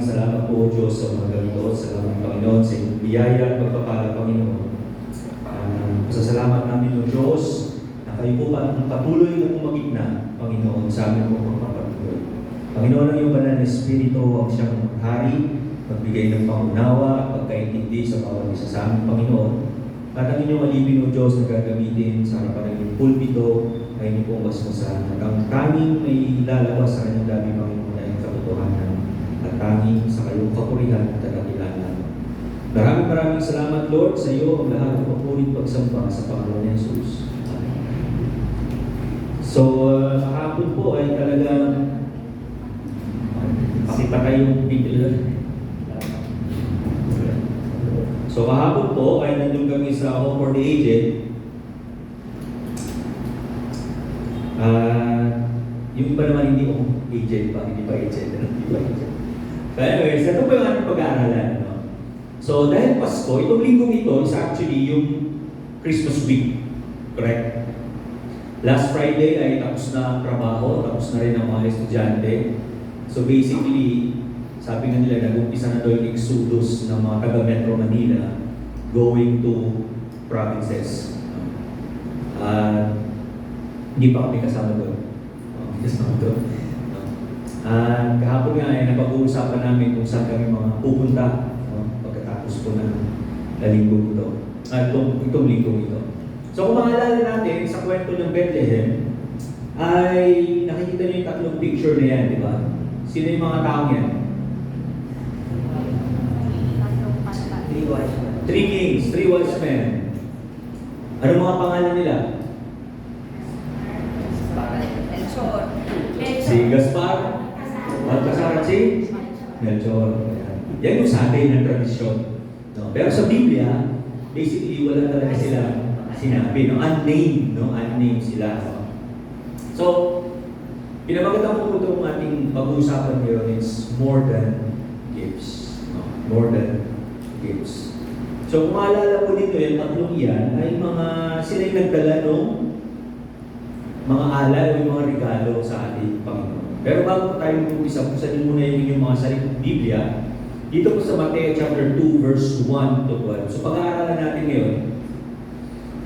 salamat po, Diyos, sa mga ganito. Salamat, Panginoon, sa iyong biyaya at pagpapala, Panginoon. Pasasalamat namin, O Diyos, na kayo po patuloy na pumagitna, Panginoon, sa amin po magpapatuloy. Panginoon, ang iyong banal na Espiritu ang siyang maghari, magbigay ng pangunawa at pagkaintindi sa bawat isa sa amin, Panginoon. At ang inyong alipin, O Diyos, na gagamitin sa harapan ng iyong pulpito, ay inyo pong basmasan. At ang tanging may lalabas sa kanyang labi, Panginoon, ay ang katotohanan. At tanging sa kayong kapurihan at kadakilanan. Maraming salamat, Lord, sa iyo ang lahat ng papurit pagsamba sa Panginoon ni Jesus. So, kahapon po ay talagang pakita kayong video. So, kahapon po ay nandun kami sa Home for the Aged. Yung iba naman hindi ko aged pa, hindi pa aged. But anyways, ito po yung ating pag-aaralan. No? So, dahil Pasko, itong linggong ito is actually yung Christmas week. Correct? Last Friday ay tapos na ang trabaho, tapos na rin ang mga estudyante. So basically, sabi nga nila, nag-umpisa na daw yung exodus ng mga taga-Metro Manila going to provinces. Hindi pa kami kasama doon. Kahapon nga ay napag-uusapan namin kung saan kami mga pupunta pagkatapos po ng linggo ito. Itong linggo ito. So kung maalala natin sa kwento ng Bethlehem, ay nakikita niyo yung tatlong picture na yan, di ba? Sino yung mga taong yan? Three kings, three wise men. Ano mga pangalan nila? Si Gaspar, Baltasar at si Melchor. Yan yung sa atin ng tradisyon. No? Pero sa Biblia, basically wala talaga sila sinabi. No? Unnamed. No? Unnamed sila. So, pinamagatan ko po itong ating pag-uusapan ngayon is more than gifts. No? More than gifts. So, kung maalala po dito yung tatlong yan, ay sila yung nagdala ng mga alay o yung mga regalo sa ating Panginoon. Pero bago po tayo mag-umpisa, pusanin muna yung inyong mga salitang Biblia. Dito po sa Mateo chapter 2, verse 1 to 12. So pag-aaralan natin ngayon,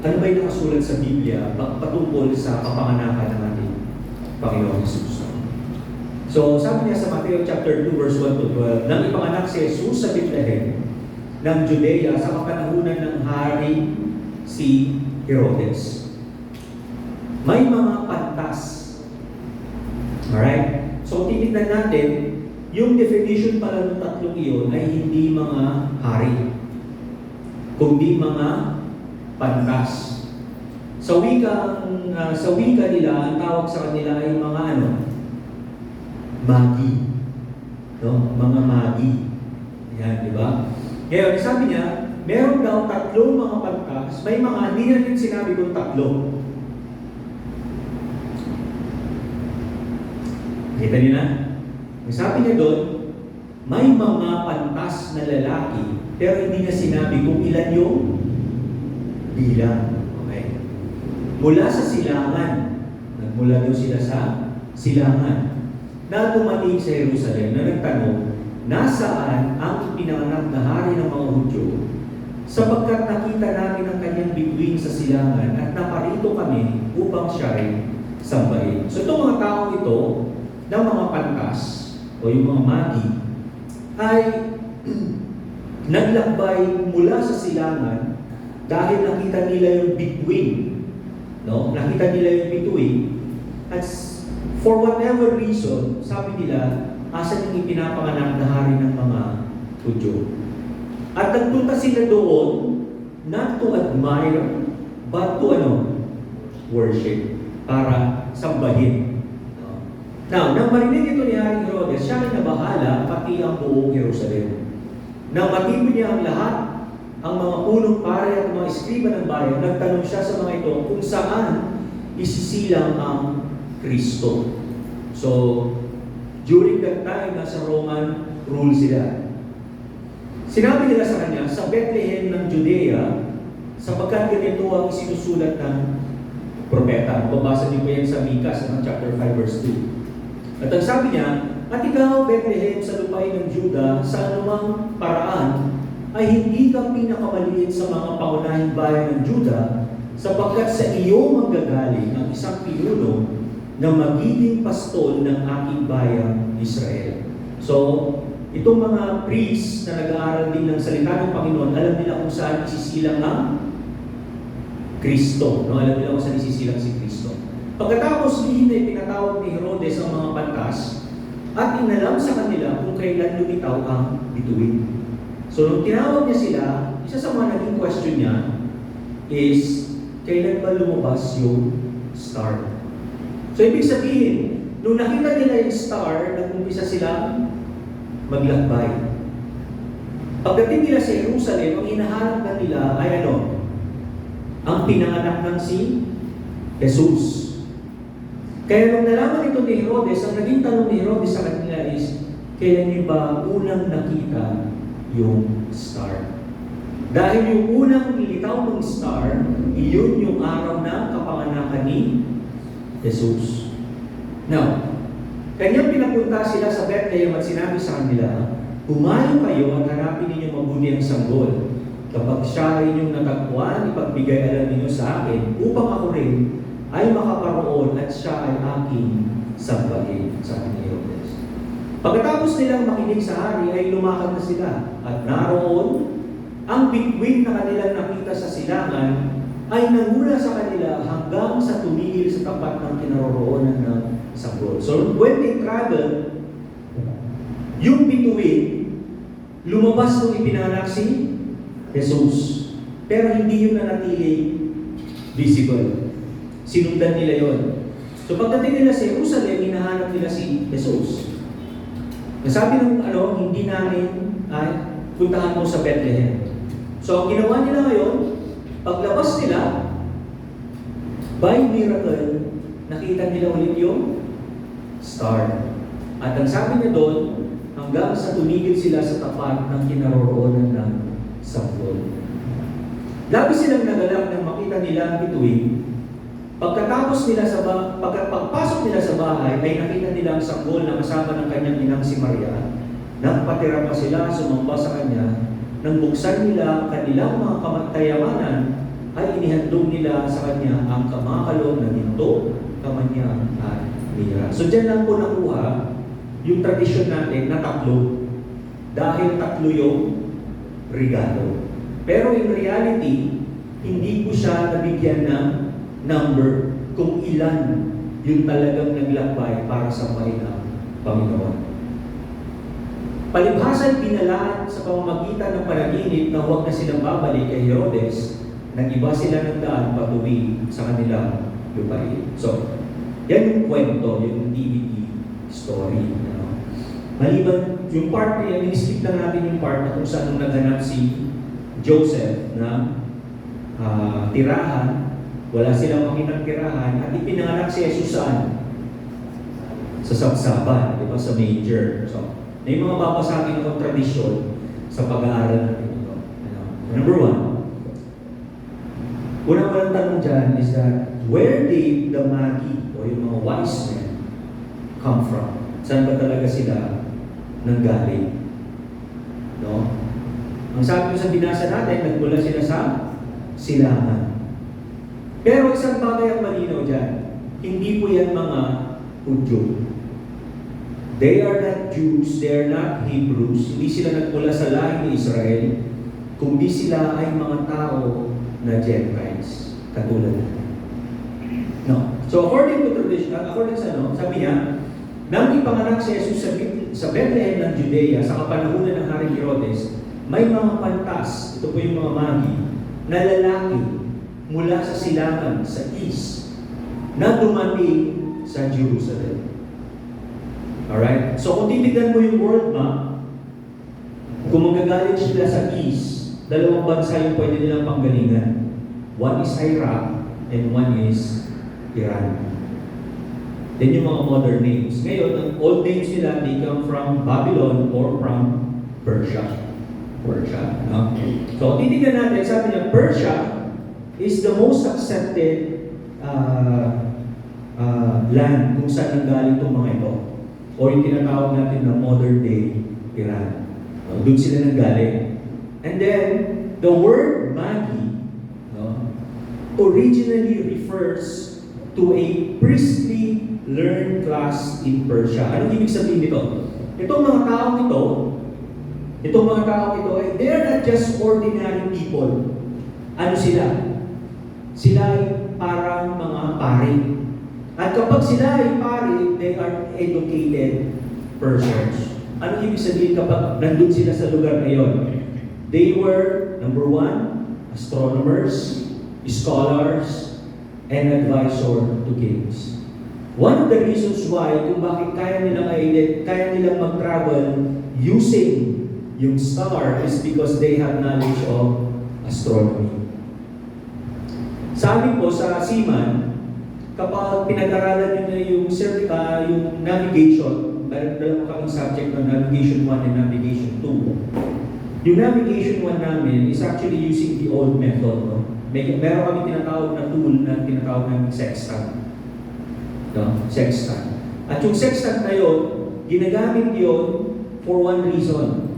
ano ba yung nakasulat sa Biblia patungkol sa kapanganakan ng ating Panginoon Jesus? So sabi niya sa Mateo chapter 2, verse 1 to 12, nang ipanganak si Jesus sa Bethlehem ng Judea sa kapanahunan ng hari si Herodes. May mga pantas. Alright? So, titignan natin, yung definition pala ng tatlong iyon ay hindi mga hari, kundi mga pantas. Sa wika nila, ang tawag sa kanila ay mga magi. No? Mga magi. Yan, di ba? Ngayon, sabi niya, meron daw tatlong mga pantas, may mga, hindi na rin sinabi kung tatlo. Kita niyo na? Sabi niya doon, may mga pantas na lalaki, pero hindi niya sinabi kung ilan yung bilang. Okay? Mula sa silangan, nagmula daw sila sa silangan, na dumating sa Jerusalem na nagtanong, nasaan ang ipinanganak na hari ng mga Hudyo? Sapagkat nakita namin ang kanyang bituin sa silangan at naparito kami upang siya rin sambahin. So itong mga taong ito, ng mga pantas o yung mga magi ay naglakbay mula sa silangan dahil nakita nila yung bituin. No? Nakita nila yung bituin at for whatever reason, sabi nila, asan yung ipinapanganak na hari ng mga Hudyo. At nagpunta sila doon not to admire but to worship, para sambahin. Now, nang marinig ito ni Haring Herodes, siya ay nabahala pati ang buong Jerusalem. Nang matipid niya ang lahat, ang mga punong pare at mga eskriba ng bayan, nagtanong siya sa mga ito kung saan isisilang ang Kristo. So, during that time, nasa Roman rule sila. Sinabi nila sa kanya, sa Bethlehem ng Judea, sapagkat ganito ang isinusulat ng propeta. Babasa niyo po yan sa Micah, chapter 5, verse 2. At ang sabi niya, At ikaw, Bethlehem, sa lupain ng Juda, sa anumang paraan, ay hindi ka pinakamaliit sa mga pangunahing bayan ng Juda, sapagkat sa iyo manggagaling ang isang pinuno na magiging pastol ng aking bayang Israel. So, itong mga priests na nag-aaral din ng salita ng Panginoon, alam nila kung saan isisilang ang Kristo. No? Alam nila kung saan isisilang si Kristo. Pagkatapos lihin na pinatawag ni Herodes ang mga pantas at inalam sa kanila kung kailan lumitaw ang bituin. So, nung tinawag niya sila, isa sa mga naging question niya is, kailan ba lumabas yung star? So, ibig sabihin, nung nakita nila yung star, nag-umpisa silang maglakbay. Pagdating nila sa Jerusalem, ang hinahanap na nila ay ano? Ang pinanganak ng si Jesus. Kaya nung nalaman ito ni Herodes, ang naging tanong ni Herodes sa kanila is, kailan niyo ba unang nakita yung star? Dahil yung unang nilitaw ng star, iyon yung araw na kapanganakan ni Jesus. Now, kanyang pinapunta sila sa Bethlehem at sinabi sa kanila, humayo kayo at hanapin ninyo mabuti ang sanggol. Kapag siya ay inyong natagpuan, ipagbigay alam ninyo sa akin, upang ako rin ay makaparoon at siya ay aking sambahin, sabi ni Herodes. Pagkatapos nilang makinig sa hari, ay lumakad na sila. At naroon, ang bituin na kanilang nakita sa silangan ay nanguna sa kanila hanggang sa tumigil sa tapat ng kinaroroonan ng sanggol. So when they travel, yung bituin, lumabas nung ipinanganak si Jesus. Pero hindi yun nanatiling visible. Sinundan nila yon. So pagdating nila sa Jerusalem, hinahanap nila si Jesus. Nasabi ng hindi namin ay puntahan mo sa Bethlehem. So ang ginawa nila ngayon, paglabas nila, by miracle, nakita nila ulit yung star. At ang sabi niya doon, hanggang sa tumigil sila sa tapat ng kinaroroonan ng sanggol. Labis silang nagalak nang makita nila ang bituin. Pagkatapos nila pagpasok nila sa bahay, ay nakita nila ang sanggol na kasama ng kanyang inang si Maria. Nang patira pa sila, sumamba sa kanya. Nang buksan nila ang kanilang mga kayamanan, ay inihandog nila sa kanya ang kamakalon na ginto, kamanyang at mira. So dyan lang po nakuha yung tradisyon natin na tatlo. Dahil tatlo yung regalo. Pero in reality, hindi po siya nabigyan ng number kung ilan yung talagang naglakbay para sa bahay ng Panginoon. Palibhasan binalaan sa pamamagitan ng panaginip na huwag na silang babalik kay Herodes, nag-iba sila ng daan patuloy sa kanilang lupain. So, yan yung kwento, yung DVD story. Maliban, yung part na yan, skip lang natin yung part na kung saan naghanap si Joseph na tirahan. Wala silang makitang tirahan at ipinanganak si Jesus saan? Sa sabsaban, di ba? Sa major. So, may mga babasagin ng tradisyon sa pag-aaral natin ito. Number one, unang tanong dyan is that where did the Magi o yung mga wise men come from? Saan ba talaga sila nanggaling? No? Ang sabi ko sa binasa natin, nagmula sila sa silangan. Pero isang bagay ang malinaw dyan, hindi po yan mga Hudyo. They are not Jews, they are not Hebrews, hindi sila nagmula sa lahi ni Israel, kundi sila ay mga tao na Gentiles, katulad natin. No. So according to tradition, according sa sabi niya, nang ipanganak si Jesus sa Bethlehem ng Judea sa kapanahunan ng Haring Herodes, may mga pantas, ito po yung mga magi, na lalaki mula sa silangan, sa east, na dumating sa Jerusalem. Alright? So kung titignan mo yung world map, kung magagaling sila sa east, dalawang bansa yung pwede nilang panggalingan. One is Iraq and one is Iran. Then yung mga modern names. Ngayon, ang old names nila, they come from Babylon or from Persia. Persia. No? So kung titignan natin, sabi niya, Persia is the most accepted land kung saan nanggaling itong mga ito. o yung tinatawag natin na modern day Iran. Doon sila nanggaling. And then, the word Magi originally refers to a priestly learned class in Persia. Anong ibig sabihin nito? Itong mga taong ito, they are not just ordinary people. Ano sila? Sila ay parang mga pari. At kapag sila ay pari, they are educated persons. Ano ibig sabihin kapag nandun sila sa lugar na yon? They were, number one, astronomers, scholars, and advisor to kings. One of the reasons why kung bakit kaya nilang mag-travel using yung star is because they have knowledge of astronomy. Sabi po sa seaman, kapag pinag-aralan nyo na yung navigation, meron kaming subject ng navigation 1 and navigation 2. Yung navigation 1 namin is actually using the old method. Meron kami tinatawag na tool na tinatawag ng sextant. Sextant. At yung sextant na yun, ginagamit yun for one reason.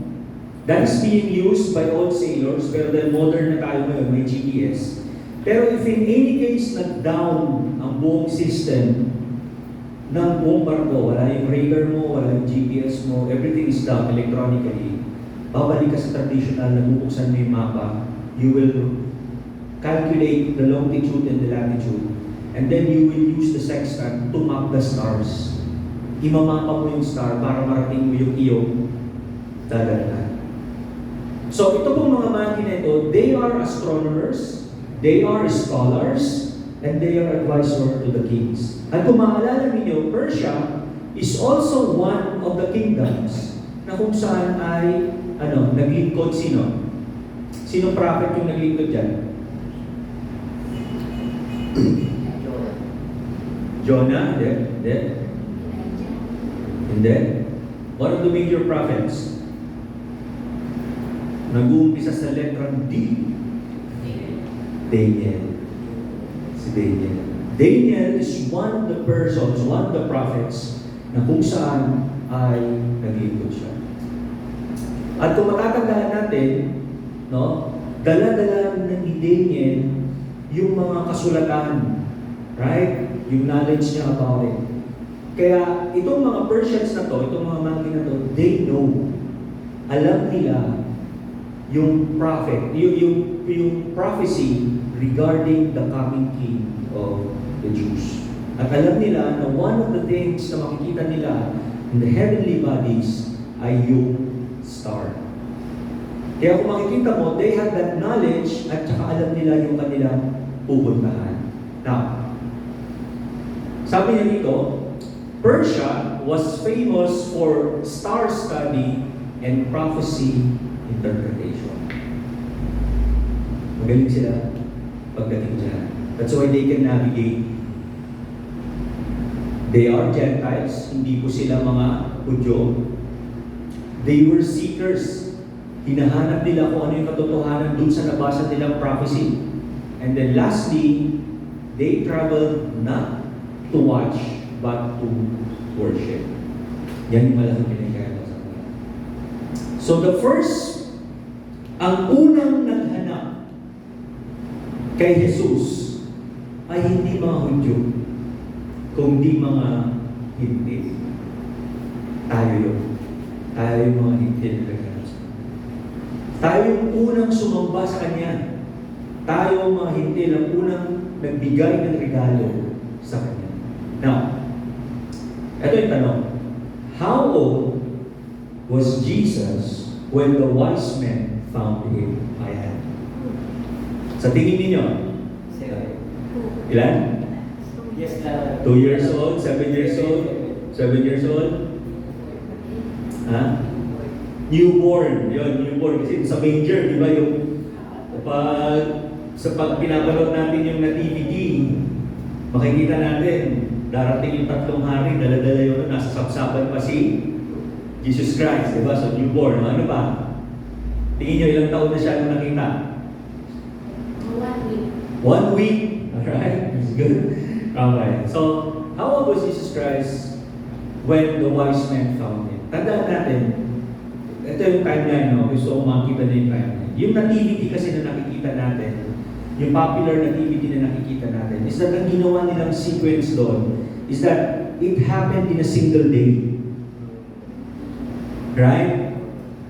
That is being used by old sailors, pero dahil modern na tayo ngayon, may GPS. Pero if in any case nag-down ang buong system ng buong barko, wala yung radar mo, wala yung GPS mo, everything is done electronically, babalik ka sa traditional na bubuksan mo yung mapa, you will calculate the longitude and the latitude, and then you will use the sextant to map the stars. Imamapa mo yung star para marating mo yung iyong dadalhan. So ito pong mga Magi na ito, they are astronomers, they are scholars, and they are advisor to the kings. At kung maalala ninyo, Persia is also one of the kingdoms na kung saan ay naglingkod sino? Sino prophet yung naglingkod dyan? Jonah? Hindi. One of the major prophets. Nag-uumpisa sa letrang D. Daniel. Si Daniel. Daniel is one of the persons, one of the prophets na kung saan ay naglingkod siya. At kung matatandaan natin, dala-dala ni Daniel yung mga kasulatan, right? Yung knowledge niya about it. Kaya itong mga Persians na to, itong mga Magi na to, they know. Alam nila yung prophet, yung prophecy regarding the coming king of the Jews. At alam nila na one of the things na makikita nila in the heavenly bodies ay yung star. Kaya kung makikita mo, they have that knowledge at saka alam nila yung kanilang pupuntahan. Now, sabi niya dito, Persia was famous for star study and prophecy interpretation. Magaling sila pagdating dyan. That's why they can navigate. They are Gentiles, hindi po sila mga Hudyo. They were seekers. Hinahanap nila kung ano yung katotohanan dun sa nabasa nilang prophecy. And then lastly, they traveled not to watch, but to worship. Yan yung malaking pinagkaiba sa kanila. So the first, ang unang naghanap kay Jesus ay hindi mga Hudyo, kundi mga hindi. Tayo yun. Tayo yung mga hindi naghanap. Tayo yung unang sumamba sa Kanya. Tayo ang mga hindi ang unang nagbigay ng regalo sa Kanya. Now, ito yung tanong. How old was Jesus when the wise men found him? Ayan. Sa tingin ninyo? Ilan? 2 years old? 7 years old? 7 years old? Ha? Newborn. Yun, newborn. Kasi sa manger, di ba yung sa pag pinapanood natin yung na-DVD, makikita natin, darating yung 3 hari, dala-dala yun, nasa sapsapan pa si Jesus Christ, di ba? So, newborn. Ano ba? Tingin nyo, ilang taon na siya nung nakita? 1 week. 1 week? Alright, that's good. Okay. So, how old was Jesus Christ when the wise men found him. Tandaan natin, ito yung timeline, no? Gusto ko makikita na yung timeline. Yung nativity kasi na nakikita natin, yung popular nativity na nakikita natin, is that ang ginawa nilang sequence doon, is that it happened in a single day. Right?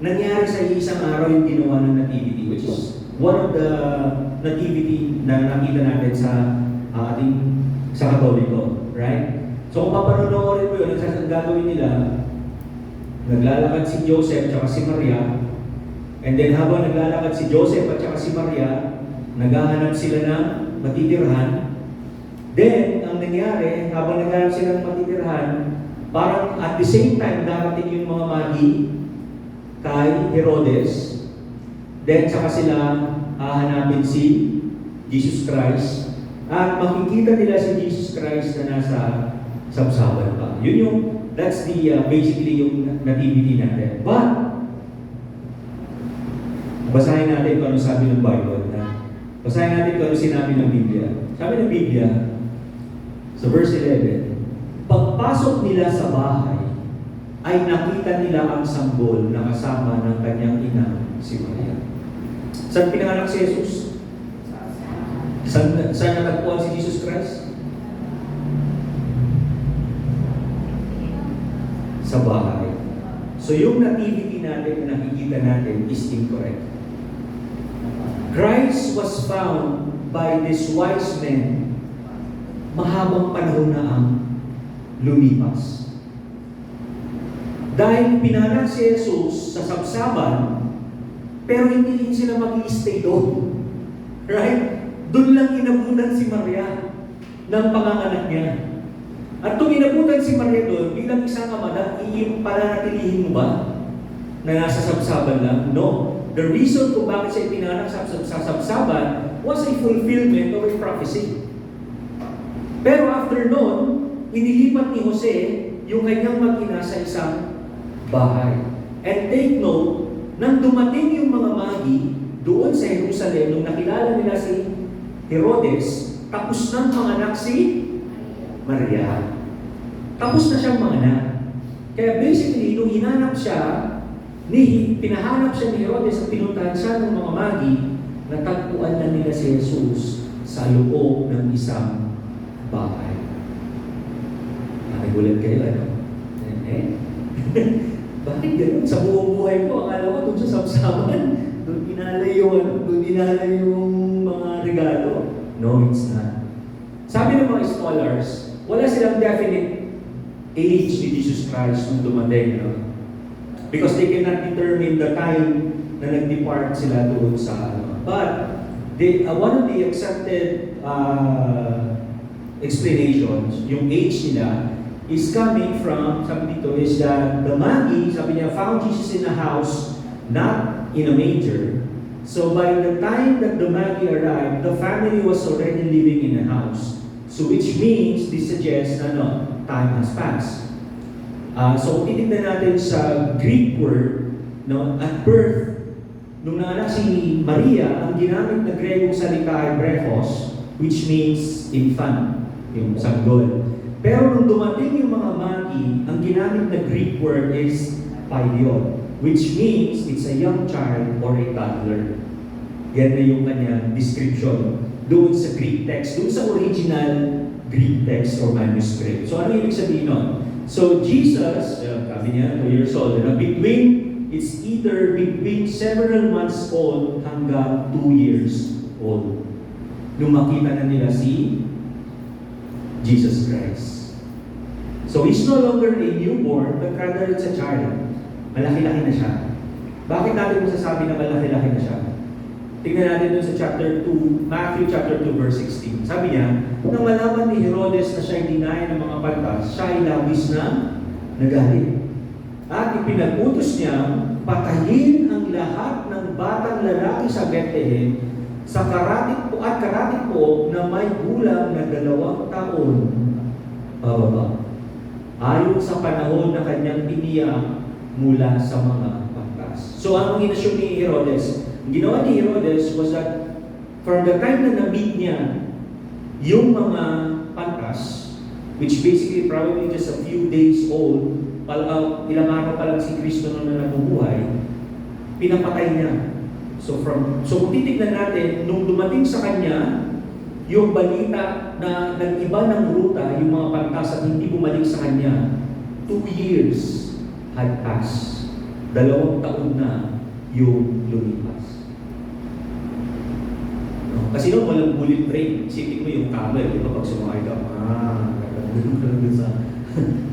Nangyari sa isang araw yung ginawa ng nativity, which is one of the nativity na nakita natin sa ating sa Katoliko. Right? So kung papanonoorin mo yun, ang gagawin nila, naglalakad si Joseph at si Maria, and then habang naglalakad si Joseph at si Maria, naghahanap sila ng matitirhan. Then, ang nangyari, habang naghahanap sila ng matitirhan, parang at the same time, darating yung mga magi kay Herodes. Then, saka sila hahanapin si Jesus Christ. At makikita nila si Jesus Christ na nasa sabsaban pa. Yun yung, that's the, basically yung nativity natin. But, basahin natin kung ano sabi ng Bible. Basahin natin kung ano sinabi ng Biblia. Sabi ng Biblia, sa verse 11, pagpasok nila sa bahay, ay nakita nila ang sanggol na kasama ng kanyang ina, si Maria. Saan pinanganak si Jesus? Saan natagpuan si Jesus Christ? Sa bahay. So yung nativity natin na nakikita natin is incorrect. Christ was found by these wise men mahabang panahon na ang lumipas. Dahil pinanganak si Jesus sa sabsaban, pero hindi rin sila mag-i-stay doon. Right? Doon lang inabutan si Maria ng panganganak niya. At kung inabutan si Maria doon, bilang isang ama, palanatilihin mo ba na nasa sabsaban lang? No. The reason kung bakit siya ipinanganak sa sabsaban was a fulfillment of a prophecy. Pero after noon, inilipat ni Jose yung kanyang mag-ina sa isang bahay. And take note, nang dumating yung mga magi doon sa Jerusalem, nung nakilala nila si Herodes, tapos nang manganak si Maria. Tapos na siyang manganak. Kaya basically, nung hinanap siya, pinahanap siya ni Herodes at pinuntahan siya ng mga magi, natagpuan na nila si Jesus sa loob ng isang bahay. Nagulat kayo, ano? Bakit gano'n? Sa buong buhay ko, akala ko doon sa sabsaban, doon inalay yung mga regalo. No, it's not. Sabi ng mga scholars, wala silang definite age ni Jesus Christ nung dumating, no? Because they cannot determine the time na nag-depart sila doon sa But one of the accepted explanations, yung age nila, is coming from, sabi dito, is that the magi, sabi niya, found Jesus in a house, not in a manger. So by the time that the magi arrived, the family was already living in a house. So which means, this suggests na time has passed. So titignan natin sa Greek word, at birth, nung nanganak si Maria, ang ginamit na Gregong salita ay brephos, which means infant, yung sanggol. Pero nung dumating yung mga magi, ang ginamit na Greek word is paidion, which means it's a young child or a toddler. Yan na yung kanyang description doon sa Greek text, doon sa original Greek text or manuscript. So ano ibig sabihin nun? So Jesus, sabi niya, 2 years old, it's either between several months old hanggang 2 years old. Nung makita na nila si Jesus Christ. So he's no longer a newborn, but rather it's a child. Malaki-laki na siya. Bakit natin masasabi na malaki-laki na siya? Tingnan natin dun sa chapter 2, Matthew chapter 2 verse 16. Sabi niya, nang malaman ni Herodes na siya ay dinaya ng mga pantas, siya ay labis na nagalit. At ipinag-utos niya, patayin ang lahat ng batang lalaki sa Bethlehem sa karatig po na may gulang na 2 taon pababa. Ayon sa panahon na kanyang tiniyak mula sa mga pantas. So ang inasyon ni Herodes, ang ginawa ni Herodes was that from the time na na-meet niya yung mga pantas, which basically probably just a few days old, ilang araw pa lang si Kristo nung na nabubuhay, pinapatay niya. So kung titignan natin, nung dumating sa kanya, yung balita na nag-iba ng ruta, yung mga pantas at hindi bumalik sa kanya, 2 years had passed. 2 taon na yung lumipas. No? Kasi nung walang bullet train, isipin mo yung camel, di ba pag sumakay ka, gano'n sa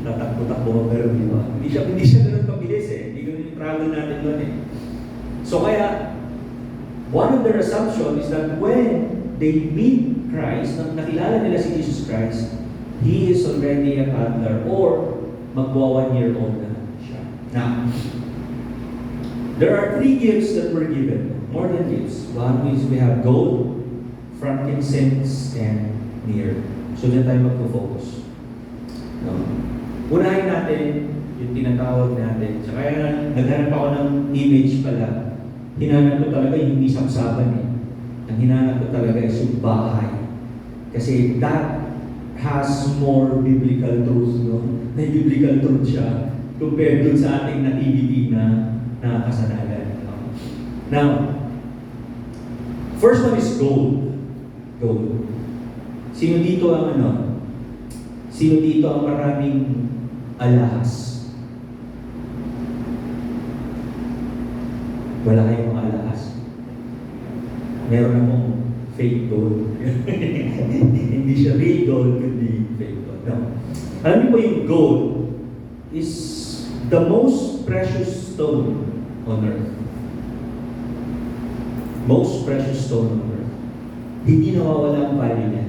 tatakbo-takbo ka, pero di ba? Hindi siya gano'n kabilis eh. Hindi gano'n yung travel natin doon eh. So kaya, one of their assumptions is that when they meet Christ, nang nakilala nila si Jesus Christ, He is already a toddler or magwa 1 year old na siya. Now, there are 3 gifts that were given, more than gifts. One is we have gold, frankincense, and myrrh. So dyan tayo magpo-focus. No? Unahin natin yung tinatawag natin. So kaya naghanap ako ng image pala. Hinanap ko talaga yung hindi sapsaban eh. Ang hinanap ko talaga is yung bahay. Kasi that has more biblical truth, no? May biblical truth siya compared dun sa ating nativity na kasanalan. No? Now, first one is gold. Gold. Sino dito ang Sino dito ang maraming alahas? Wala kayong mga alahas. Meron akong fake gold. Hindi siya real gold, kundi fake gold. No. Alam niyo po yung gold is the most precious stone on earth. Most precious stone on earth. Hindi nawawala ang value niya.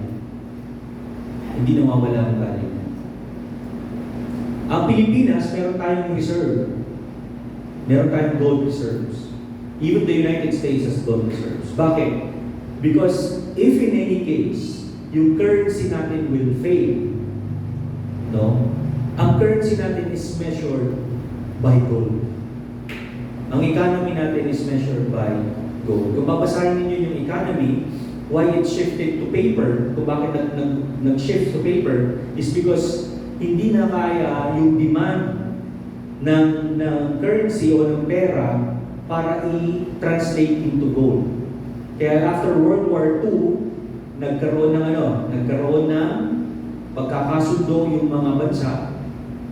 Hindi nawawala ang value niya. Ang Pilipinas, meron tayong reserve. Meron tayong gold reserves. Even the United States has gold reserves. Bakit? Because if in any case, yung currency natin will fail, no? Ang currency natin is measured by gold. Ang economy natin is measured by gold. Kung babasahin niyo yung economy, why it shifted to paper, kung bakit nag-shift to paper, is because hindi na kaya yung demand ng currency o ng pera para i-translate into gold. Kaya after World War II, nagkaroon ng pagkakasundo yung mga bansa,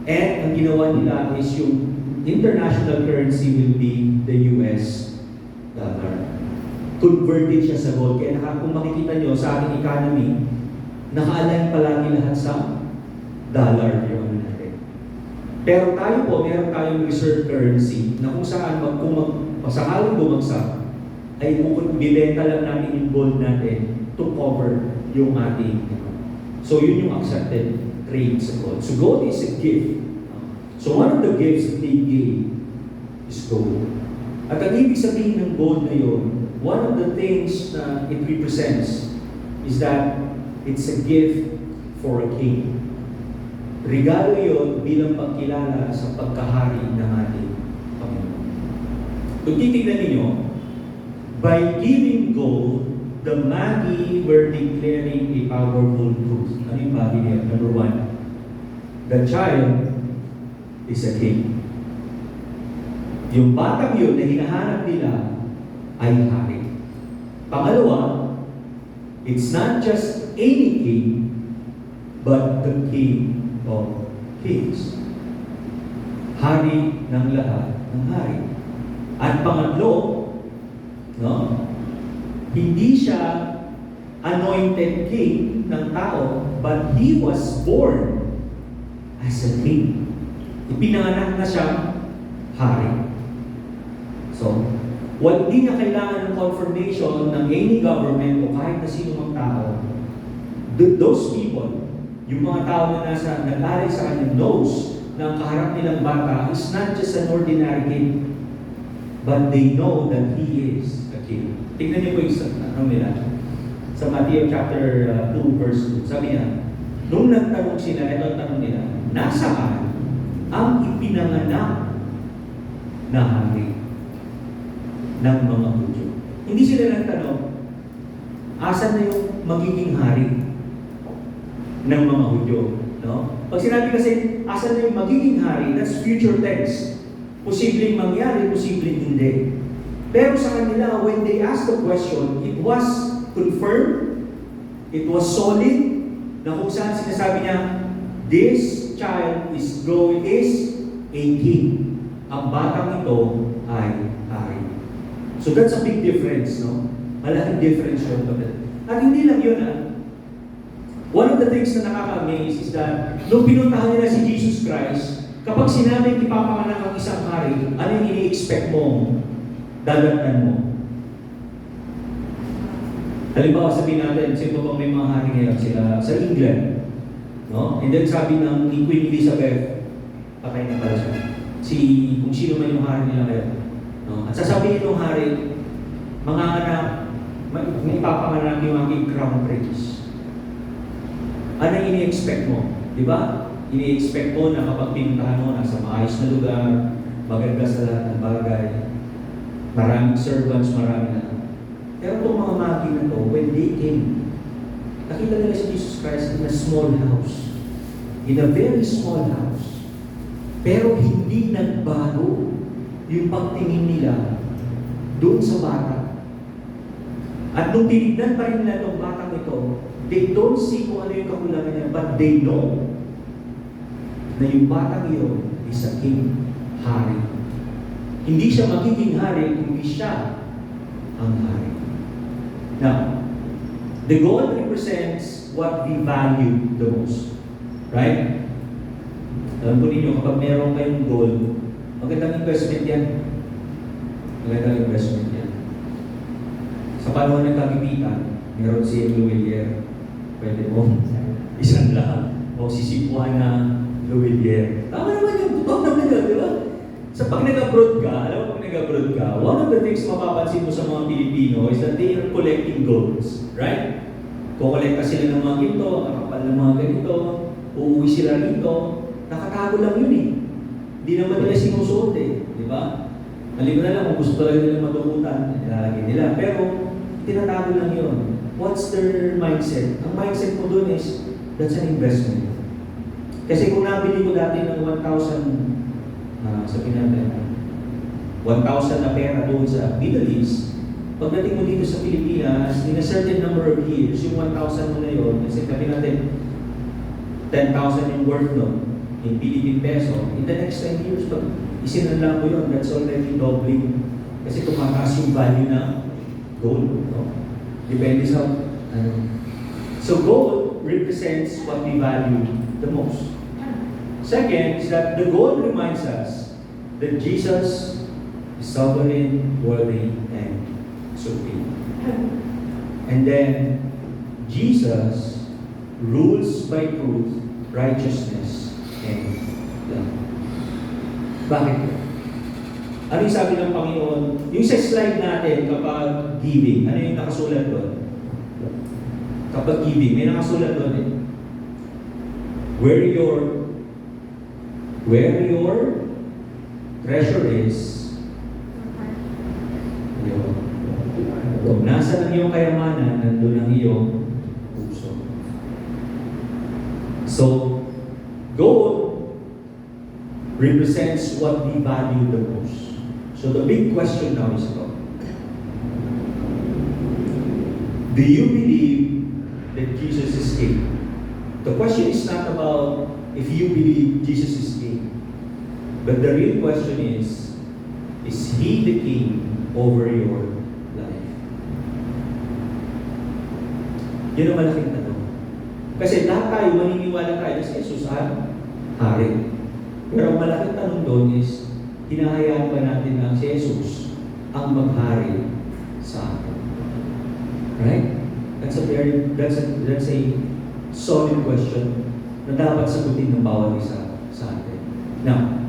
and ang ginawa nila is yung international currency will be the US dollar. Converted siya sa gold. Kaya kung makikita nyo sa ating economy, naka-align palagi lahat sa dollar yung natin. Pero tayo po, meron tayong reserve currency na kung saan kung sakaling bumagsak, ay bibenta lang natin yung gold natin to cover yung ating. So yun yung accepted trade sa gold. So gold is a gift. So one of the gifts that they gave is gold. At ang ibig sabihin ng gold na yun, one of the things na it represents is that it's a gift for a king. Regalo yun bilang pagkilala sa pagkahari ng ating Panginoon. Kung titignan ninyo, by giving gold, the Magi were declaring a powerful truth. Ano yung Magi niya? Number 1, the child is a king. Yung batang yun na hinahanap nila ay hari. Pangalawa, it's not just any king, but the King of Kings. Hari ng lahat ng hari. At pangatlo, no? Hindi siya anointed king ng tao, but he was born as a king. Ipinanganak na siyang hari. So, hindi niya kailangan ng confirmation ng any government o kahit na sino mang tao. Those people, yung mga tao na nag-aral sa kanya, knows na ang kaharap nilang bata is not just an ordinary king, but they know that he is a king. Tingnan niyo po yung nila. Sa Matthew chapter 2 verse 2, sabi niya, nung nagtanong sila, ito ang tanong nila, nasaan ang ipinanganak na hari ng mga Hudyo? Hindi sila nagtanong, asan na yung magiging hari ng mga Hudyo? No? Pag sinabi kasi, asan na yung magiging hari, that's future tense. Posibleng mangyari, posibleng hindi. Pero sa kanila, when they asked the question, it was confirmed, it was solid, na kung saan sinasabi niya, this child is a king. Ang batang ito ay hari. So that's a big difference, no? Malaking difference yun. At hindi lang yun, one of the things na nakaka-amaze is that nung pinuntahan nila si Jesus Christ, kapag sinabing ipapanganak ang isang hari, ano yung ini-expect mo? Dadatnan mo. Halimbawa, sabihin natin, sino bang may mga hari ngayon? Sila sa England. No? And then sabi ng ni Queen Elizabeth, patay na pala siya. Kung sino man yung hari nila ngayon. No? At sasabihin ng hari, mga anak, may ipapanganak yung aking crown prince. Ano yung ini-expect mo? Di ba? Ini-expect mo na kapag pinuntahan mo, nasa maayos na lugar, maganda sa lahat ng bagay, maraming servants, marami na. Pero itong mga magi na to, when they came, nakita nila si Jesus Christ in a small house. In a very small house. Pero hindi nagbago yung pagtingin nila doon sa bata. At nung tinignan pa rin nila itong batang ito, they don't see kung ano yung kakulangan niya, but they know na yung batang iyon is a king, hari. Hindi siya magiging hari, kundi siya ang hari. Now, the gold represents what we value the most. Right? Alam po ninyo, kapag meron kayong gold, magandang investment yan. Magandang investment yan. Sa panahon ng kagipitan, meron si Louis. Pwede mo isang lang o sisipuan na Louis. Tama naman yun. Totoo naman yun, di ba? Sa pag nag-abroad ka, alam mo pag nag-abroad ka, one of the things mapapansin mo sa mga Pilipino is that they are collecting golds. Right? Kukolekta sila ng mga ginto, nakapal ng mga ganito, uuwi sila rito, nakatago lang yun eh. Hindi naman nila sinusuot eh. Di ba? Maliban na lang kung gusto talaga nila matukutan, nilalagay nila. Pero, tinatago lang yun. What's their mindset? Ang mindset mo doon is, that's an investment. Kasi kung nabili ko dati ng 1,000, sabihin natin, 1,000 na pera doon sa Middle East, pagdating mo dito sa Pilipinas, in a certain number of years, yung 1,000 mo na yun, kasi sabihin natin, 10,000 yung worth nun, in Philippine peso, in the next 10 years, pag isinanlang mo yun, that's already doubling. Kasi tumataas yung value na gold. No? Depende sa So gold represents what we value the most. Second is that the gold reminds us that Jesus is sovereign, worthy, and supreme. And then Jesus rules by truth, righteousness, and love. Bakit? Ano yung sabi ng Panginoon? Yung sa slide natin kapag giving, ano yung nakasulat doon? Kapag giving, may nakasulat doon eh. Where your treasure is, yun. Kung nasa ng iyong kayamanan, nandun ang iyong puso. So, gold represents what we value the most. So the big question now is ito. Do you believe that Jesus is King? The question is not about if you believe Jesus is King. But the real question is He the King over your life? Yun ang malaking tanong. Kasi lahat tayo, maniniwala tayo sa Jesus ang hari. Pero ang malaking tanong doon is, hinahayaan ba natin na si Jesus ang maghari sa atin? Right? That's a solid question na dapat sagutin ng bawat isa sa atin. Now,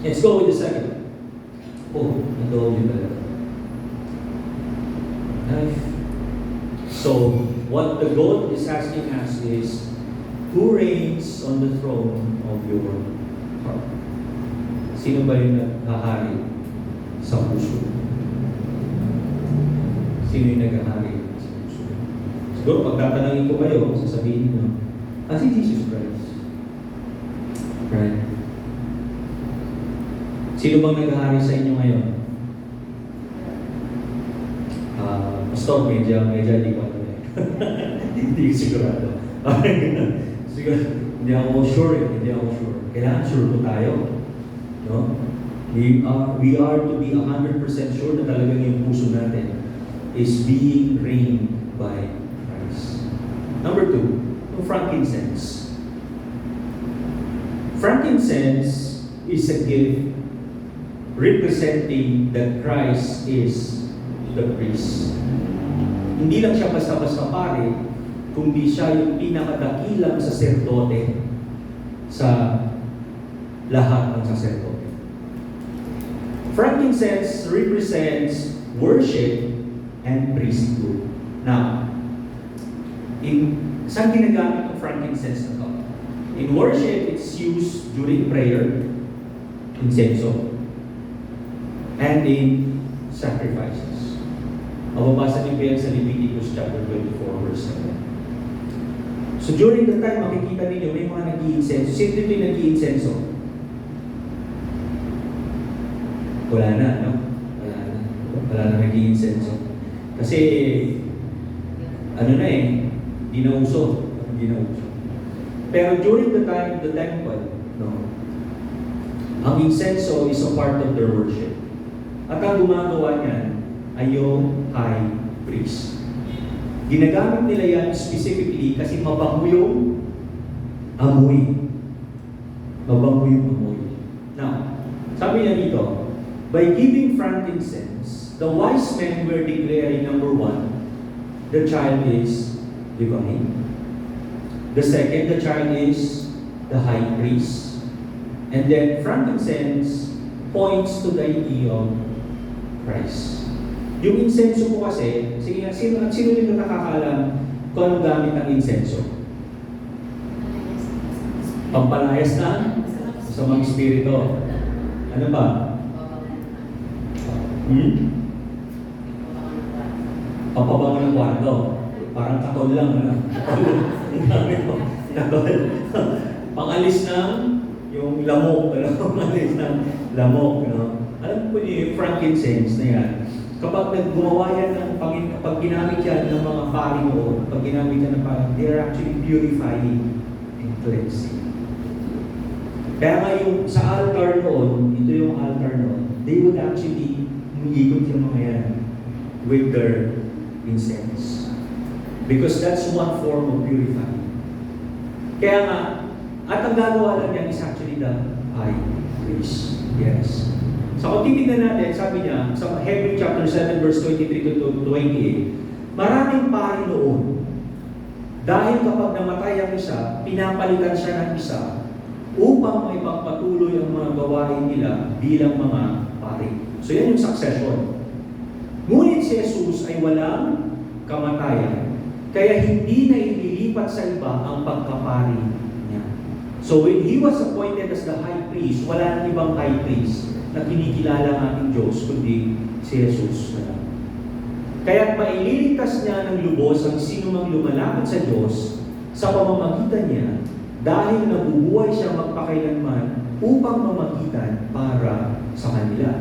let's go with the second. Oh, nag-go din talaga. So, what the God is asking us is, who reigns on the throne of your heart? Sino ba yung naghahari sa puso? Sino yung naghahari sa puso? Siguro pag tatanungin ko kayo, sasabihin nyo, si Jesus Christ. Sino bang naghahari sa inyo ngayon? Pastor, medyo di ko ano eh. Hindi ko sigurado. Siguro, hindi ako sure. Kailangan sure po tayo. No? We are to be 100% sure na talagang yung puso natin is being reigned by Christ. Number 2, yung frankincense. Frankincense is a gift representing that Christ is the priest. Hindi lang siya basta-basta pare, kundi siya yung pinakadakilang saserdote sa lahat ng saserdote. Frankincense represents worship and priesthood. Now, saan ginagamit ang frankincense na to? In worship, it's used during prayer, incenso, and in sacrifices. Mababasa niyo yan sa Leviticus chapter 24, verse 7. So during the time, makikita ninyo may mga nag-i-incenso. Sino dito yung nag-i-incenso? Wala na, no? Wala na nag-i-incenso. Kasi, ano na eh, di na uso. Pero during the time of the temple, no, ang incenso is a part of their worship. At ang gumagawa niyan ay yung high priest. Ginagamit nila yan specifically kasi mabango yung amoy. Now, sabi niya dito, by giving frankincense, the wise men were declaring, number 1, the child is divine. The second, the child is the high priest. And then frankincense points to the idea of Christ. Yung incenso po kasi, sige, sino dito nakakaalam kung ano gamit ang incenso? Pampalayas na sa mga espiritu. Ano ba? Pampabango ng kwarto. Parang katol lang, ano? Katol. Pangalis ng yung lamok, ano? Pangalis ng lamok, ano? Alam po niyo yung frankincense na yan. Kapag gumawa yan ng pag ginamit yan ng mga pari mo, pag ginamit yan ng pari, they are actually purifying and cleansing. Kaya nga yung sa altar noon, ito yung altar noon, they would actually umiikot yung mga yan with their incense. Because that's one form of purifying. Kaya nga, at ang gagawa lang yan is actually the high priest. Yes. So kung titignan natin, sabi niya, sa Hebrews chapter 7, verse 23 to 28, maraming pari noon. Dahil kapag namatay ang isa, pinapalitan siya ng isa upang may pagpatuloy ang mga gawain nila bilang mga pari. So yan yung succession. Ngunit si Jesus ay walang kamatayan, kaya hindi na ililipat sa iba ang pagkapari niya. So when He was appointed as the high priest, wala nang ibang high priest na kinikilala ang ating Diyos, kundi si Jesus na lang. Kaya maililigtas niya ng lubos ang sinumang lumalapit sa Diyos sa pamamagitan niya dahil nabubuhay siya magpakailanman upang mamagitan para sa kanila.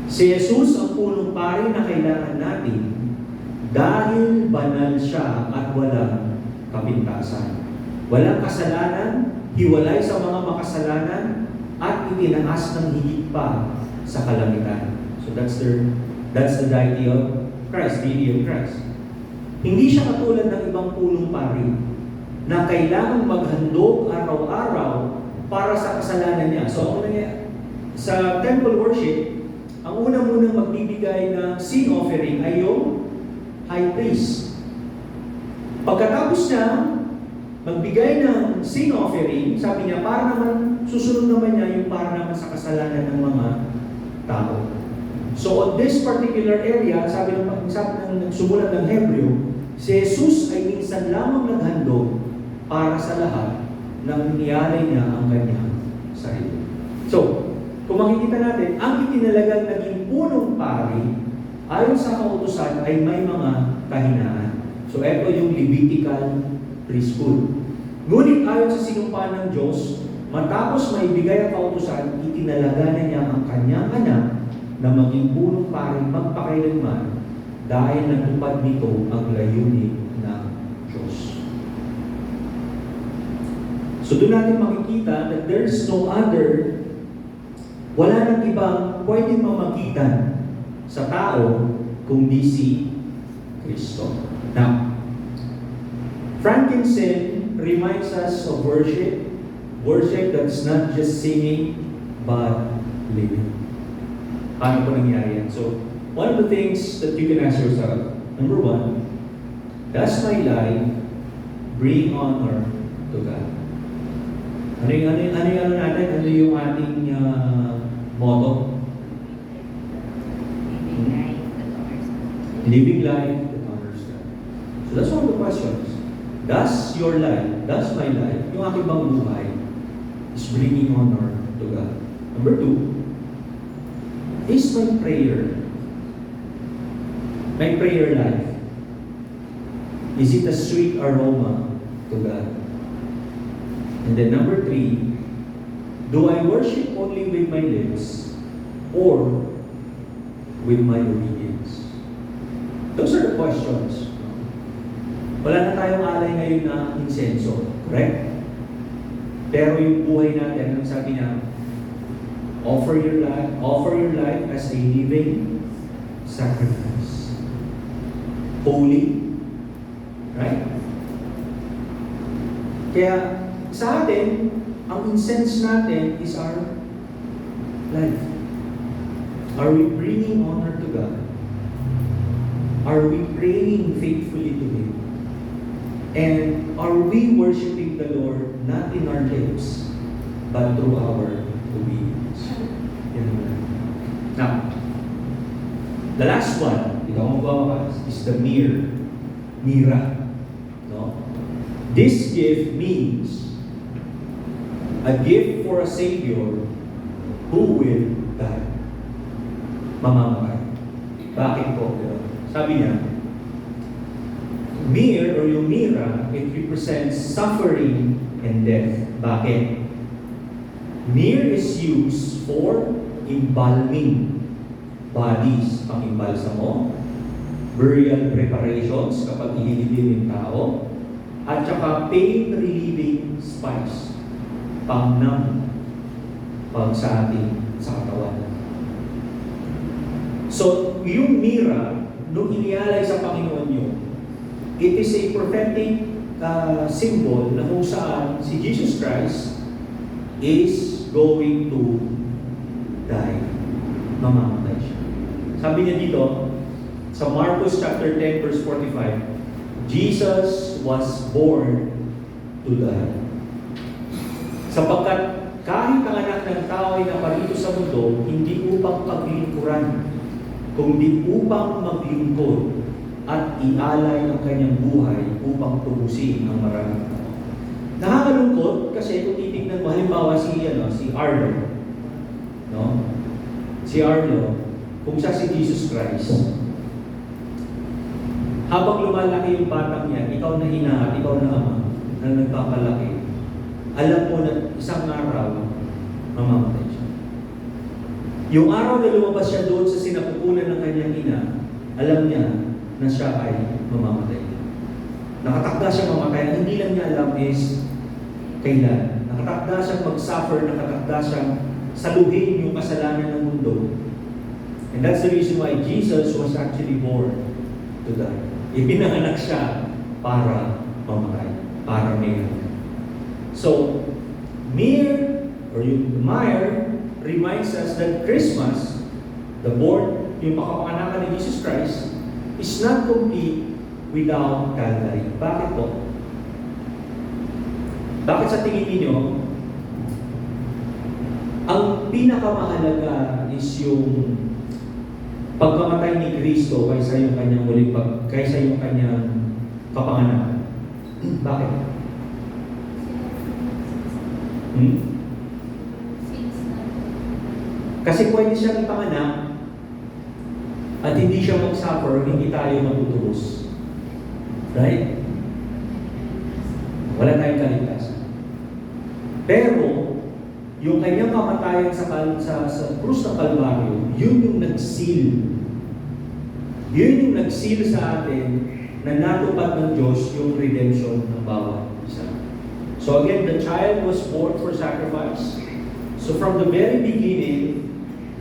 Si Jesus ang punong pari na kailangan natin dahil banal siya at walang kapintasan. Walang kasalanan, hiwalay sa mga makasalanan, at itinaas ng higit pa sa kalangitan. So that's the deity of Christ, deity of Christ. Hindi siya katulad ng ibang punong pari na kailangang maghandog araw-araw para sa kasalanan niya. So sa temple worship, ang unang-unang magbibigay ng sin offering ay yung high priest. Pagkatapos niya magbigay ng sin offering, sabi niya, para naman, susunod naman niya yung para naman sa kasalanan ng mga tao. So on this particular area, sabi ng sumulat ng Hebreo, si Jesus ay minsan lamang naghandog para sa lahat nang niyalay niya ang kanyang sarili. So, kung makikita natin, ang itinalagang naging punong pari, ayon sa kautusan ay may mga kahinaan. So ito yung Levitical priesthood. Ngunit ayon sa sinumpaan ng Diyos, Matapos maibigay ang kautusan, itinalaganan niya ang kanyang anak na maging punong paring magpakailanman dahil natupad nito ang layunin ng Diyos. So doon natin makikita that there's no other, wala nang ibang pwedeng mamagitan sa tao kundi si Kristo. Now, frankincense reminds us of worship. Worship that's not just singing, but living. Paano po nangyari yan? So, one of the things that you can ask yourself, number one, does my life bring honor to God? Ano yung natin? Ano yung ating motto? Living life that honors God. So that's one of the questions. Does your life, does my life, yung aking bang buhay, is bringing honor to God? Number two, is my prayer life, is it a sweet aroma to God? And then number three, do I worship only with my lips or with my obedience? Those are the questions. Wala na tayong alay ngayon na insenso, correct? Pero yung buhay natin, ang sabi niya, offer your life as a living sacrifice. Holy. Right? Kaya sa atin, ang incense natin is our life. Are we bringing honor to God? Are we praying faithfully to Him? And are we worshiping the Lord not in our lips, but through our obedience? Now, the last one, ikaw magbawakas, is the mira. No? This gift means a gift for a Savior who will die. Mamamatay. Bakit po? Sabi niya, mir or yung mira, it represents suffering and death. Bakit? Mir is used for embalming bodies, pang-imbalsa mo, burial preparations kapag ihilibing yung tao, at saka pain-relieving spice, pang-numb pag sa ating sa katawan. So, yung mira, nung inialay sa Panginoon yun, it is a prophetic symbol na kung saan si Jesus Christ is going to die. Mamamatay siya. Sabi niya dito, sa Marcos chapter 10 verse 45, Jesus was born to die. Sapagkat kahit ang anak ng tao ay naparito sa mundo, hindi upang paglingkuran, kundi upang maglingkod at ialay ang kanyang buhay upang tubusin ang maraming tao. Nakakalungkot kasi kung titignan mo, halimbawa si Arlo, no? Si Arlo, kung siya si Jesus Christ, habang lumalaki yung batang yan, ikaw na ina at ikaw na ama na nagpapalaki, alam mo na isang araw, mamamatay siya. Yung araw na lumabas siya doon sa sinapupunan ng kanyang ina, alam niya na siya ay mamamatay. Nakatakda siyang mamatay. Ang hindi lang niya alam is kailan. Nakatakda siyang mag-suffer, nakatakda siyang saluhin yung kasalanan ng mundo. And that's the reason why Jesus was actually born to die. Ipinanganak siya para mamatay, para mayroon. So, Mir, or yung Mire, reminds us that Christmas, the born, yung pakapanganakan ni Jesus Christ, is not complete without Calvary. Bakit po? Bakit sa tingin ninyo, ang pinakamahalaga is yung pagkamatay ni Kristo kaysa yung kanyang kaysa yung kanyang kapanganakan? Bakit? Kasi pwede siyang ipanganak at hindi siya mag-suffer, hindi tayo matutubos. Right? Wala tayong kaligtasan. Pero, yung kanyang kamatayan sa krus ng Kalbaryo, yun yung nag-seal. Yun yung nag-seal sa atin na natupad ng Diyos yung redemption ng bawat isa. So again, the child was born for sacrifice. So from the very beginning,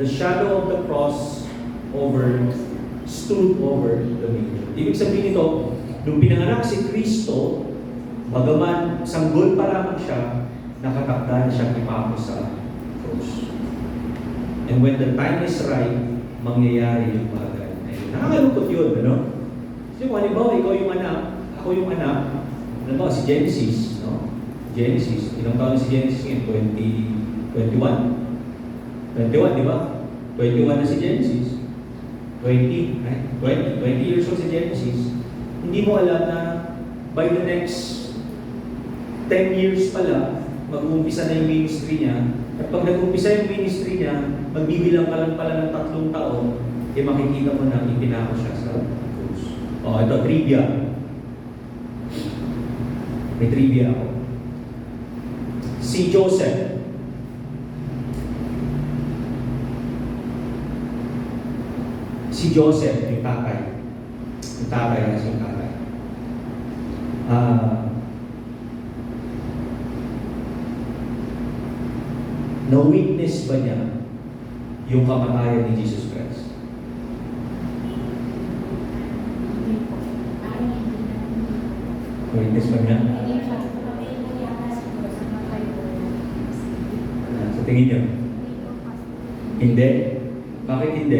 the shadow of the cross stood over the manger. Ibig sabihin nito, nung pinanganak si Kristo, bagaman sanggol pa lamang siya, nakatakda na siyang ipako sa cross. And when the time is right, mangyayari yung bagay. Nakakalungkot yun, ano? Kasi kung halimbawa, ikaw yung anak, ako yung anak, halimbawa si Genesis, no? Genesis, ilang taon na si Genesis ngayon? 21, di ba? 21 na si Genesis. 20 years old si Genesis. Hindi mo alam na by the next 10 years pala, mag-uumpisa na yung ministry niya. At pag nag-uumpisa yung ministry niya, magbibilang ka lang pala ng 3 taon, eh makikita mo na ipinako siya sa krus. Oh, ito, trivia. May trivia ako. Si Joseph, yung tatay. Yung tatay. Na-witness ba niya yung kamatayan ni Jesus Christ? Na-witness ba niya? Sa tingin niyo? Hindi? Bakit hindi?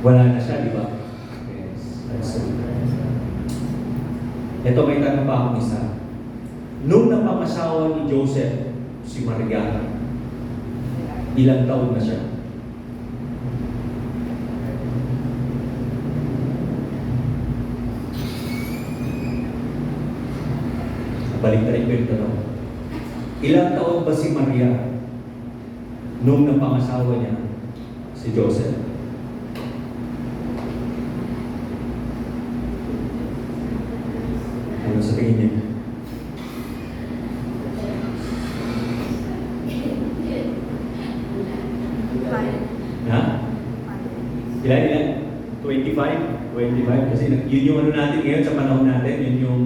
Wala na siya, di ba? Yes. That's it. Ito, may tanong pa akong isa. Nung napangasawa ni Joseph, si Maria, ilang taon na siya? Balik na rin ko yung tanong. Ilang taon ba si Maria nung napangasawa niya si Joseph? Ano sa tingin niya? Ha? Ilan? 25? Kasi yun yung ano natin ngayon sa panahon natin, yun yung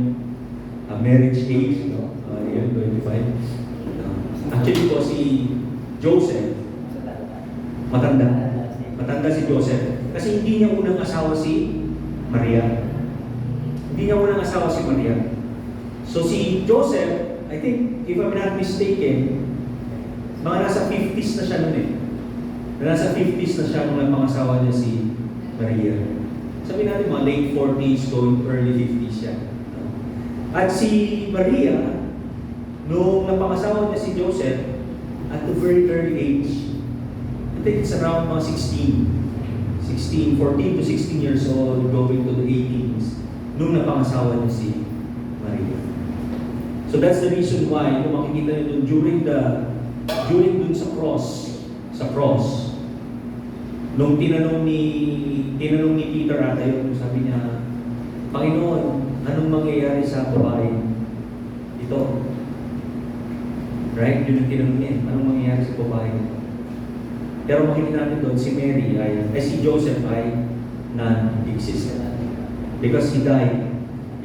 marriage age, no? Yun, 25. Actually po si Joseph, matanda si Joseph. Kasi hindi niya unang asawa si Maria. So si Joseph, I think, if I'm not mistaken, mga nasa 50s na siya nun eh. Nasa 50s na siya nung napangasawa niya si Maria. Sabi natin mga late 40s going early 50s siya. At si Maria, nung napangasawa niya si Joseph, at the very early age, I think it's around mga 14 to 16 years old, going to the 18s, nung napangasawa niya si Maria. So that's the reason why, kung makikita niyo during dun sa cross, nung tinanong ni Peter ata yun, sabi niya, Panginoon, anong mangyayari sa babae ito? Right? Yun ang tinanong niya, anong mangyayari sa babae ito? Pero makikita natin doon, si Joseph ay non-existent. Because he died.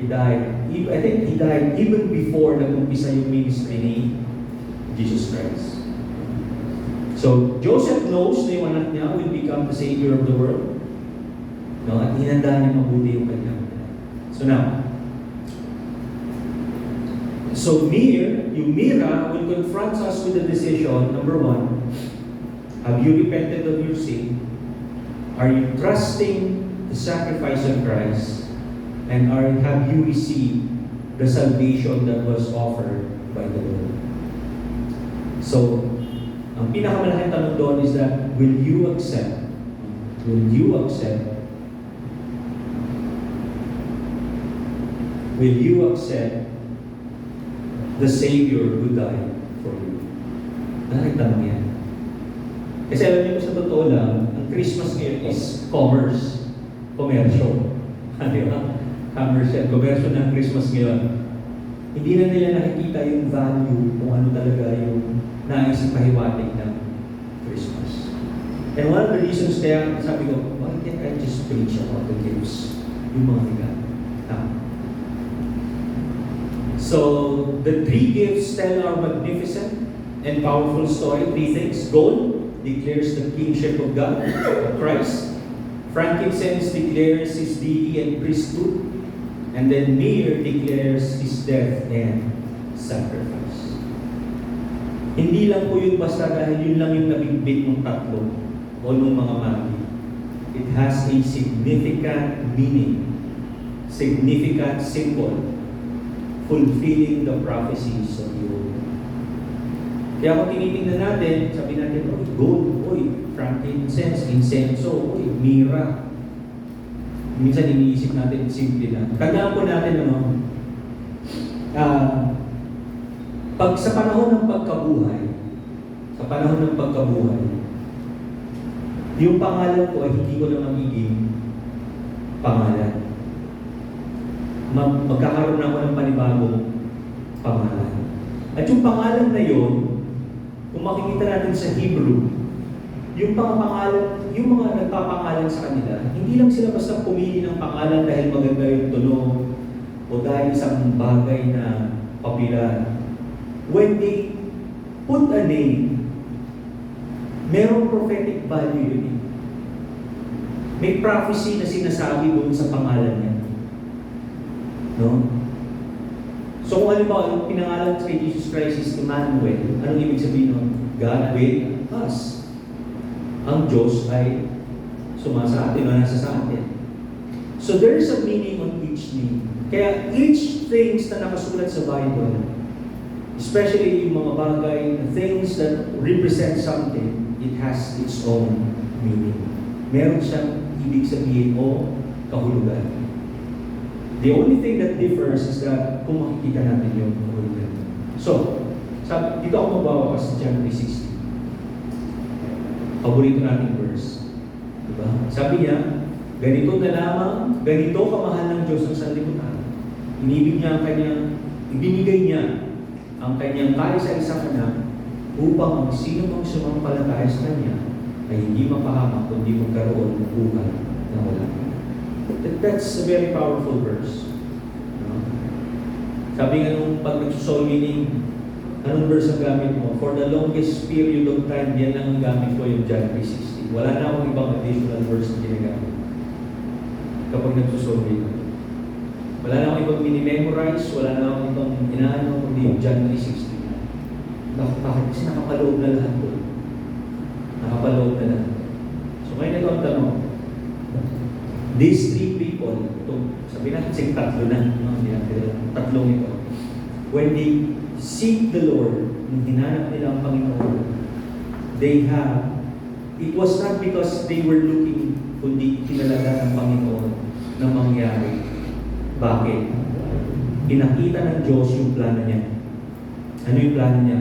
I think he died even before nag-umpisa yung ministry ni Jesus Christ. So, Joseph knows na yung anak niya will become the Savior of the world. No? At hinanda niya mabuti yung kanyang. So now, Mira will confront us with the decision, number 1, have you repented of your sin? Are you trusting the sacrifice of Christ? And have you received the salvation that was offered by the Lord? So, ang pinakamalaking tanong doon is that, will you accept the Savior who died for you? Bakit tanong yan? Kasi alam niyo sa totoo lang, ang Christmas ngayon is komersyo. Di ba? commercial, commercial ng Christmas ngayon. Hindi na nila nakikita yung value kung ano talaga yung nais pahiwatig ng Christmas. And one of the reasons kaya sabi ko, why can't I just preach about the gifts? Yung mga regalo. So, the three gifts tell our magnificent and powerful story. Three things. Gold declares the kingship of God, of Christ. Frankincense declares His deity and priesthood. And then myrrh declares His death and sacrifice. Hindi lang po yun basta dahil yun lang yung nabigbit ng tatlo o ng mga magi. It has a significant meaning, significant symbol, fulfilling the prophecies of the Old. Kaya kung tinitingnan natin, sabi natin, oh, gold, oy, frankincense, incenso, oy, myrrh. Minsan iniisip natin, simple lang. Tandaan po natin naman, pag sa panahon ng pagkabuhay, yung pangalan ko ay hindi ko na magiging pangalan. Magkakaroon ako ng panibagong pangalan. At yung pangalan na yun, kung makikita natin sa Hebrew, yung mga nagpapangalan sa kanila, hindi lang sila basta pumili ng pangalan dahil maganda yung tunog o dahil isang bagay na popular. When they put a name, merong prophetic value yun eh. May prophecy na sinasabi doon sa pangalan niya. No? So kung halimbawa, yung pinangalan kay Jesus Christ is Emmanuel, anong ibig sabihin nun? God with us. Ang Diyos ay sumasa atin o nasa sa atin. So there is a meaning on each name. Kaya each things na nakasulat sa Bible, especially yung mga bagay, things that represent something, it has its own meaning. Meron siyang ibig sabihin o kahulugan. The only thing that differs is that kung makikita natin yung kahulugan. So, dito ako magbawa sa John 3:16. Paborito nating verse. Diba? Sabi niya, ganito na lamang, ganito kamahal ng Diyos ang sanlibutan. Ibinigay niya ang kanyang kaisa-isang anak upang ang sino mang sumampalataya sa kanya ay hindi mapahamak kundi magkaroon ng buhay na wala. That's a very powerful verse. Sabi nga nung pag nagsusol meaning, anong verse ang gamit mo? For the longest period of time, yan lang ang gamit ko yung John 3:16. Wala na akong ibang additional verse na ginagamit. Kapag nagsusurvey. Wala na akong ibang mini-memorize, wala na akong ibang inaano, kundi yung John 3:16. Bakit? Kasi nakapaloob na lahat ko. Nakapaloob na lahat. So ngayon ito ang tanong. These three people, sabi natin tatlo na, tatlong ito. When they seek the Lord, nung hinanap nila ang Panginoon, it was not because they were looking, kundi kinalaga ng Panginoon na mangyari. Bakit? Pinakita ng Diyos yung plano niya. Ano yung plano niya?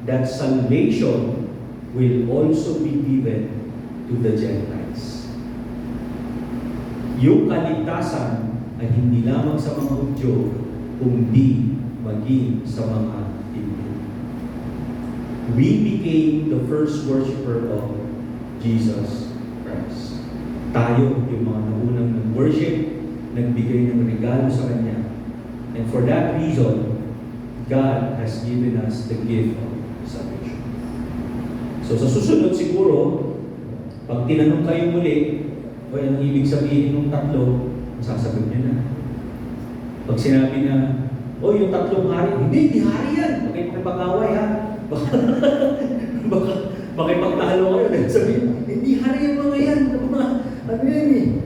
That salvation will also be given to the Gentiles. Yung kaligtasan ay hindi lamang sa mga Hudyo, kundi maging sa mga Hindyo. We became the first worshiper of Jesus Christ. Tayo yung mga naunang nag-worship, nagbigay ng regalo sa Kanya. And for that reason, God has given us the gift of salvation. So sa susunod siguro, pag tinanong kayo muli, o anong ibig sabihin ng tatlo, sasagot niyo na. Pag sinabi na, yung tatlong hari, hindi hari yan. Makipag-away ha. Makipagtalo kayo. Sabihin, hindi hari yung mga yan. Ano yan eh?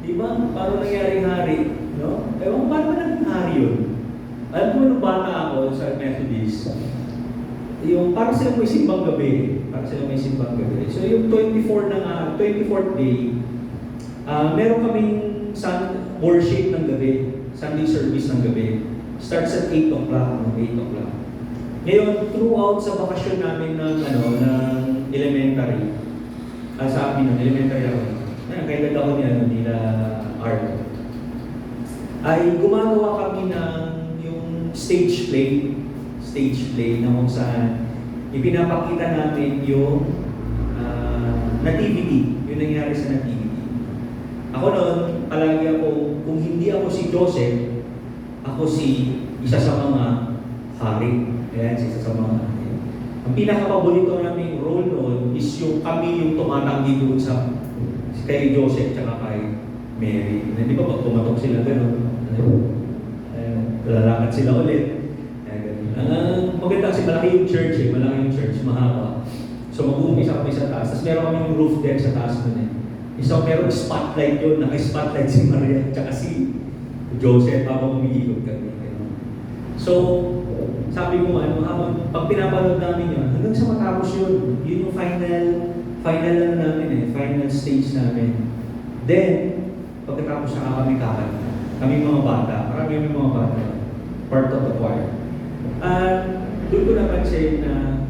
Diba? Paano nangyaring hari? No? Ewan, paano ba naging hari yun? Alam mo nung bata ako sa Methodist, yung parang sila may simbang gabi. So yung 24th day, meron kaming worship ng gabi, Sunday service ng gabi. Starts at 8 o'clock. Ngayon, throughout sa bakasyon namin ng elementary, sa amin ng elementary ako, kailan ako nila Art. ay gumagawa kami ng yung stage play na kung saan ipinapakita namin yung nativity, yung nangyari sa nativity. Ako noon, palagi ako, kung hindi ako si Joseph, ako si isa sa mga hari. Ayan, isa sa mga hari. Ang pinakapaborito naming role noon is yung kami yung tumatanggi doon sa kay Joseph tsaka kay Mary. Di ba pag tumatok sila gano'n, lalakad sila ulit. Maganda kasi malaki yung church mahaba. So mag-uumpisa kami sa taas. Tapos meron kami yung roof deck sa taas nun eh. So meron spotlight yun, naka-spotlight si Maria tsaka si Joseph habang umiikot kami. So, sabi ko habang pag pinapanood namin yun, hanggang sa matapos yun, yun yung final stage namin. Then, pagkatapos na kami kakanta, kami mga bata, marami yung mga bata, part of the choir. At doon ko napansin na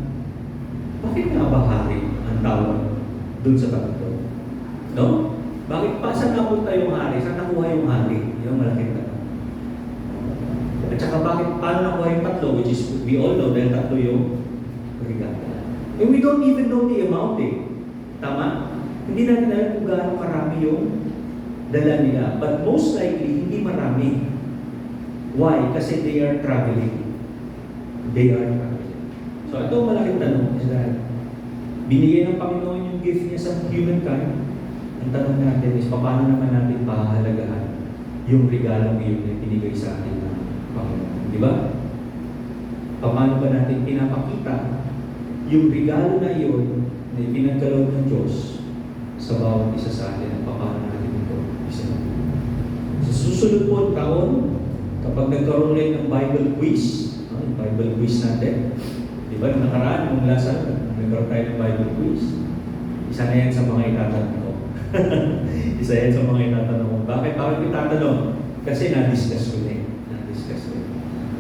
bakit nga ba hari ang tawag doon sa tatlo? No? Bakit pa? Saan napunta yung hari? Saan nakuha yung hari? Yung malaking tanong. At saka paano nakuha yung tatlo? Which is, we all know dahil tatlo yung regalo. And we don't even know the amount eh. Tama? Hindi natin alam kung gaano karami yung dala nila. But most likely, hindi marami. Why? Kasi they are traveling. So ito ang malaking tanong is that binigyan ng Panginoon yung gift niya sa humankind. Ang tanong natin is paano naman natin pahahalagahan yung regalong iyon na pinigay sa atin ng Panginoon. Di ba? Paano ba natin pinapakita yung regalo na iyon na ipinagkaloob ng Diyos sa bawat isa sa atin at paano natin ito isa. Sa susunod po taon, kapag nagkaroon rin ng Bible quiz, Bible quiz natin. Di ba? Nakaraan, nung last nagkaroon tayo ng Bible quiz. Isa na yan sa mga itatanong ko. Isa yan sa mga itatanong ko. Bakit itatanong? Kasi na-discuss ko na eh.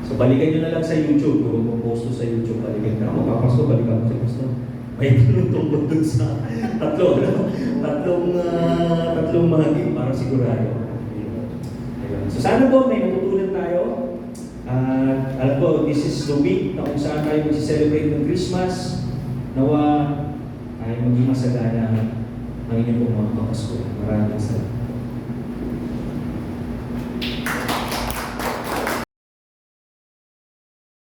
So balikan nyo na lang sa YouTube. Kung mag-post sa YouTube, balikan na ako. Papas ko, balikan ko sa post. May tanong tungkol dun sa tatlong mga team para sigurado. So sana po may natutunan tayo. Alam ko, this is the week na kung saan tayo mag-celebrate ng Christmas. Nawa ay maging masagana ang inyong mga Pasko. Maraming salamat.